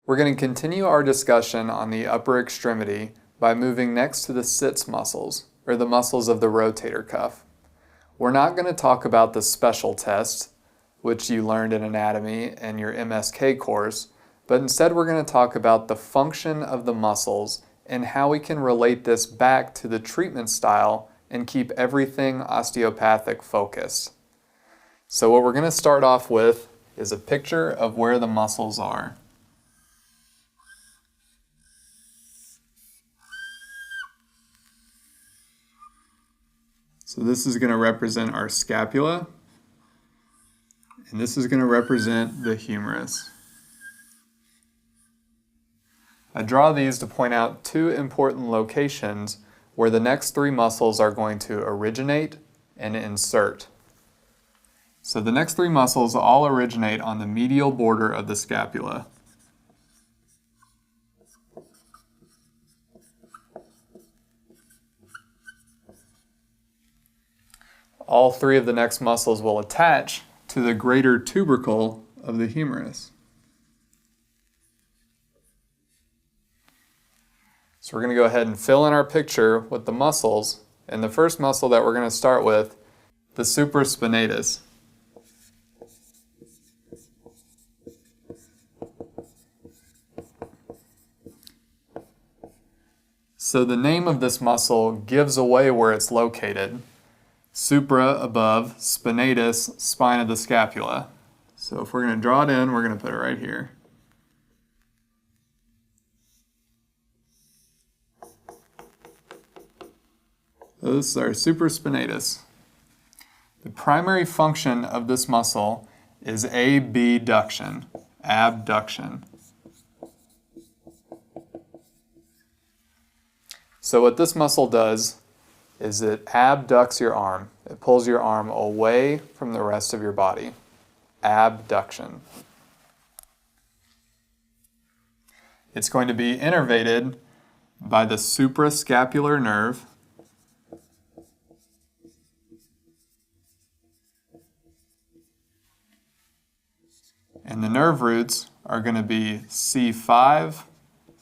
We're going to continue our discussion on the upper extremity by moving next to the sits muscles, or the muscles of the rotator cuff. We're not going to talk about the special test, which you learned in anatomy in your MSK course, but instead we're going to talk about the function of the muscles and how we can relate this back to the treatment style and keep everything osteopathic focused. So what we're going to start off with is a picture of where the muscles are. So this is going to represent our scapula, and this is going to represent the humerus. I draw these to point out two important locations where the next three muscles are going to originate and insert. So the next three muscles all originate on the medial border of the scapula. All three of the next muscles will attach to the greater tubercle of the humerus. So we're going to go ahead and fill in our picture with the muscles, and the first muscle that we're going to start with, the supraspinatus. So the name of this muscle gives away where it's located. Supra, above, spinatus, spine of the scapula. So if we're going to draw it in, we're going to put it right here. So this is our supraspinatus. The primary function of this muscle is abduction. Abduction. So what this muscle does is it abducts your arm. It pulls your arm away from the rest of your body. Abduction. It's going to be innervated by the suprascapular nerve, and the nerve roots are going to be C5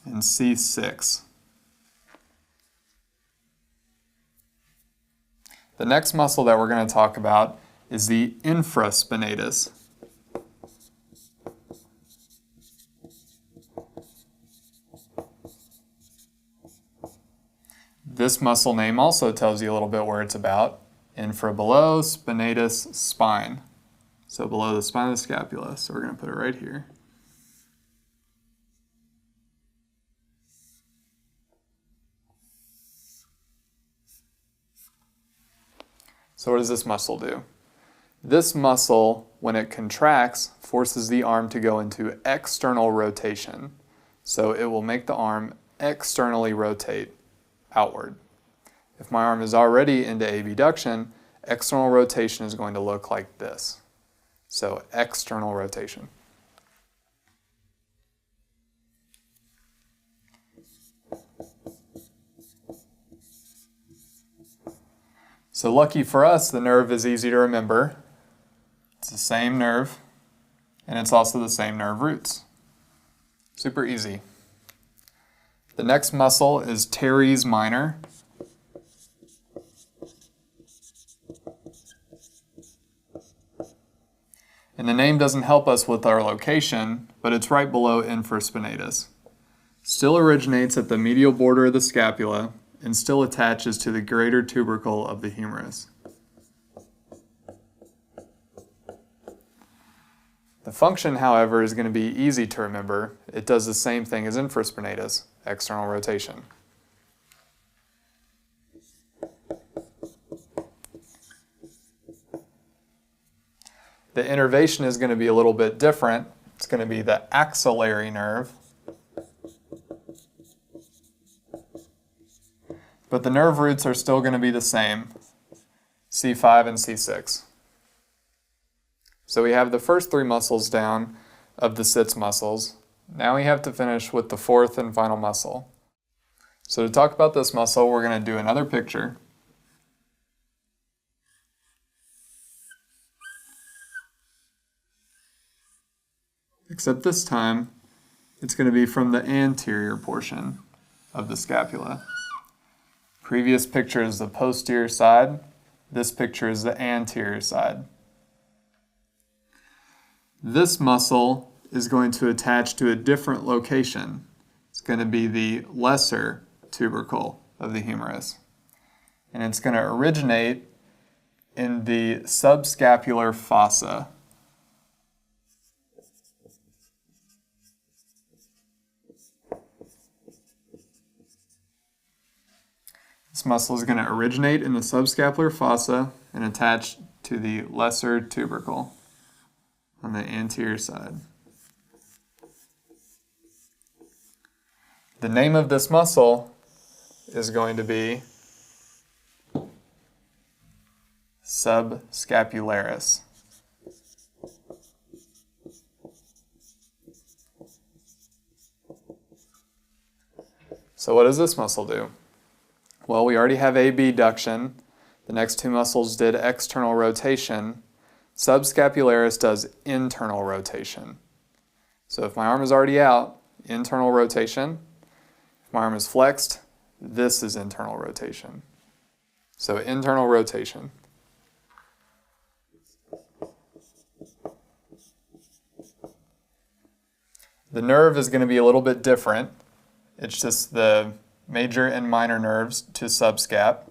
and C6. The next muscle that we're going to talk about is the infraspinatus. This muscle name also tells you a little bit where it's about. Infra below, spinatus, spine. So below the spine of the scapula. So we're going to put it right here. So what does this muscle do? This muscle, when it contracts, forces the arm to go into external rotation. So it will make the arm externally rotate outward. If my arm is already into abduction, external rotation is going to look like this. So external rotation. So lucky for us, the nerve is easy to remember. It's the same nerve, and it's also the same nerve roots. Super easy. The next muscle is teres minor. And the name doesn't help us with our location, but it's right below infraspinatus. Still originates at the medial border of the scapula, and still attaches to the greater tubercle of the humerus. The function, however, is going to be easy to remember. It does the same thing as infraspinatus, external rotation. The innervation is going to be a little bit different. It's going to be the axillary nerve. But the nerve roots are still going to be the same, C5 and C6. So we have the first three muscles down of the sits muscles. Now we have to finish with the fourth and final muscle. So to talk about this muscle, we're going to do another picture. Except this time, it's going to be from the anterior portion of the scapula. Previous picture is the posterior side. This picture is the anterior side. This muscle is going to attach to a different location. It's going to be the lesser tubercle of the humerus. And it's going to originate in the subscapular fossa. This muscle is going to originate in the subscapular fossa and attach to the lesser tubercle on the anterior side. The name of this muscle is going to be subscapularis. So what does this muscle do? Well, we already have abduction. The next two muscles did external rotation. Subscapularis does internal rotation. So if my arm is already out, internal rotation. If my arm is flexed, this is internal rotation. So internal rotation. The nerve is going to be a little bit different. It's just the major and minor nerves to subscap.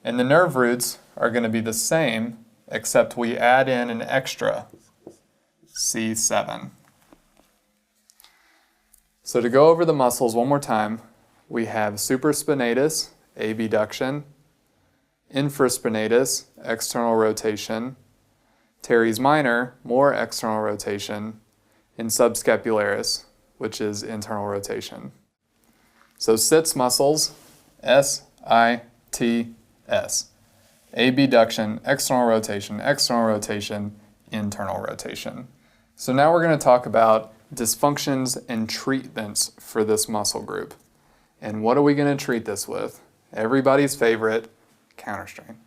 And the nerve roots are going to be the same, except we add in an extra C7. So to go over the muscles one more time, we have supraspinatus, abduction, infraspinatus, external rotation, teres minor, more external rotation, and subscapularis, which is internal rotation. So sits muscles, S-I-T-S. Abduction, external rotation, internal rotation. So now we're going to talk about dysfunctions and treatments for this muscle group. And what are we going to treat this with? Everybody's favorite, counterstrain.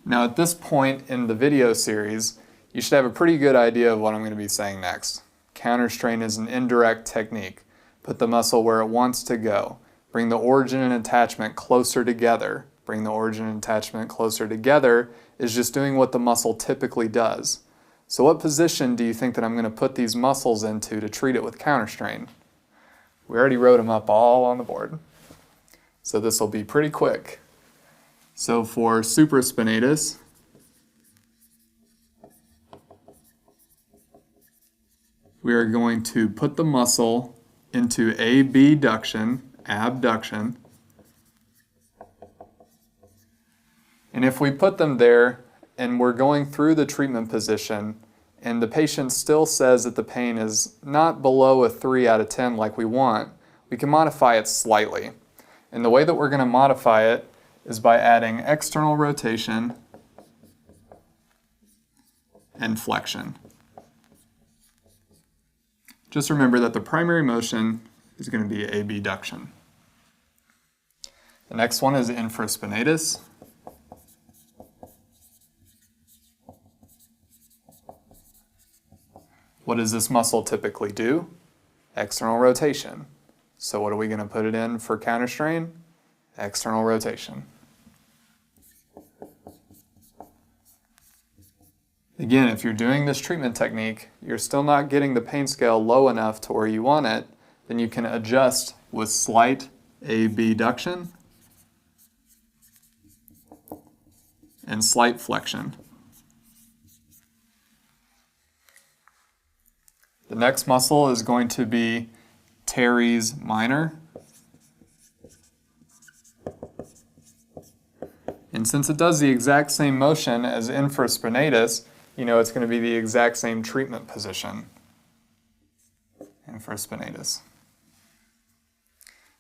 Now at this point in the video series, you should have a pretty good idea of what I'm going to be saying next. Counterstrain is an indirect technique. Put the muscle where it wants to go. Bring the origin and attachment closer together. Bring the origin and attachment closer together is just doing what the muscle typically does. So what position do you think that I'm going to put these muscles into to treat it with counterstrain? We already wrote them up all on the board. So this will be pretty quick. So for supraspinatus, we are going to put the muscle into abduction, and if we put them there and we're going through the treatment position and the patient still says that the pain is not below a 3 out of 10 like we want, we can modify it slightly. And the way that we're going to modify it is by adding external rotation and flexion. Just remember that the primary motion is going to be abduction. The next one is infraspinatus. What does this muscle typically do? External rotation. So what are we going to put it in for counterstrain? External rotation. Again, if you're doing this treatment technique, you're still not getting the pain scale low enough to where you want it, then you can adjust with slight abduction and slight flexion. The next muscle is going to be teres minor. And since it does the exact same motion as infraspinatus, you know it's going to be the exact same treatment position. Infraspinatus.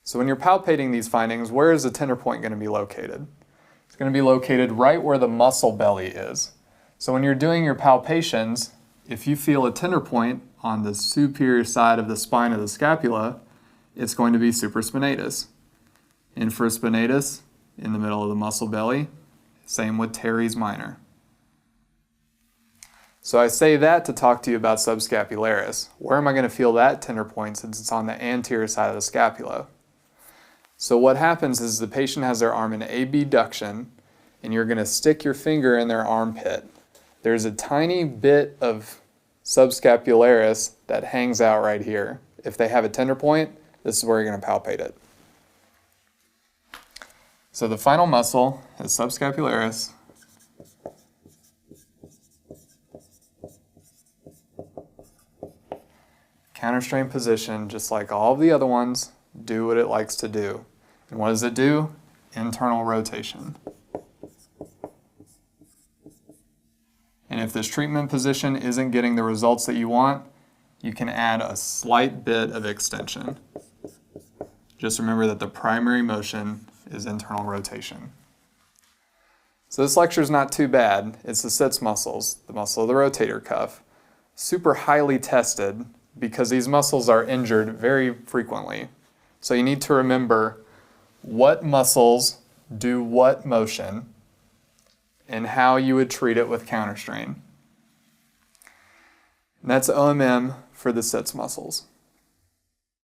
So when you're palpating these findings, where is the tender point going to be located? It's going to be located right where the muscle belly is. So when you're doing your palpations, if you feel a tender point on the superior side of the spine of the scapula, it's going to be supraspinatus. Infraspinatus, in the middle of the muscle belly. Same with teres minor. So I say that to talk to you about subscapularis. Where am I going to feel that tender point since it's on the anterior side of the scapula? So what happens is the patient has their arm in abduction, and you're going to stick your finger in their armpit. There's a tiny bit of subscapularis that hangs out right here. If they have a tender point, this is where you're going to palpate it. So the final muscle is subscapularis. Counterstrain position, just like all of the other ones, do what it likes to do. And what does it do? Internal rotation. And if this treatment position isn't getting the results that you want, you can add a slight bit of extension. Just remember that the primary motion is internal rotation. So this lecture is not too bad. It's the sits muscles, the muscle of the rotator cuff. Super highly tested because these muscles are injured very frequently. So you need to remember what muscles do what motion and how you would treat it with counterstrain. And that's OMM for the sits muscles.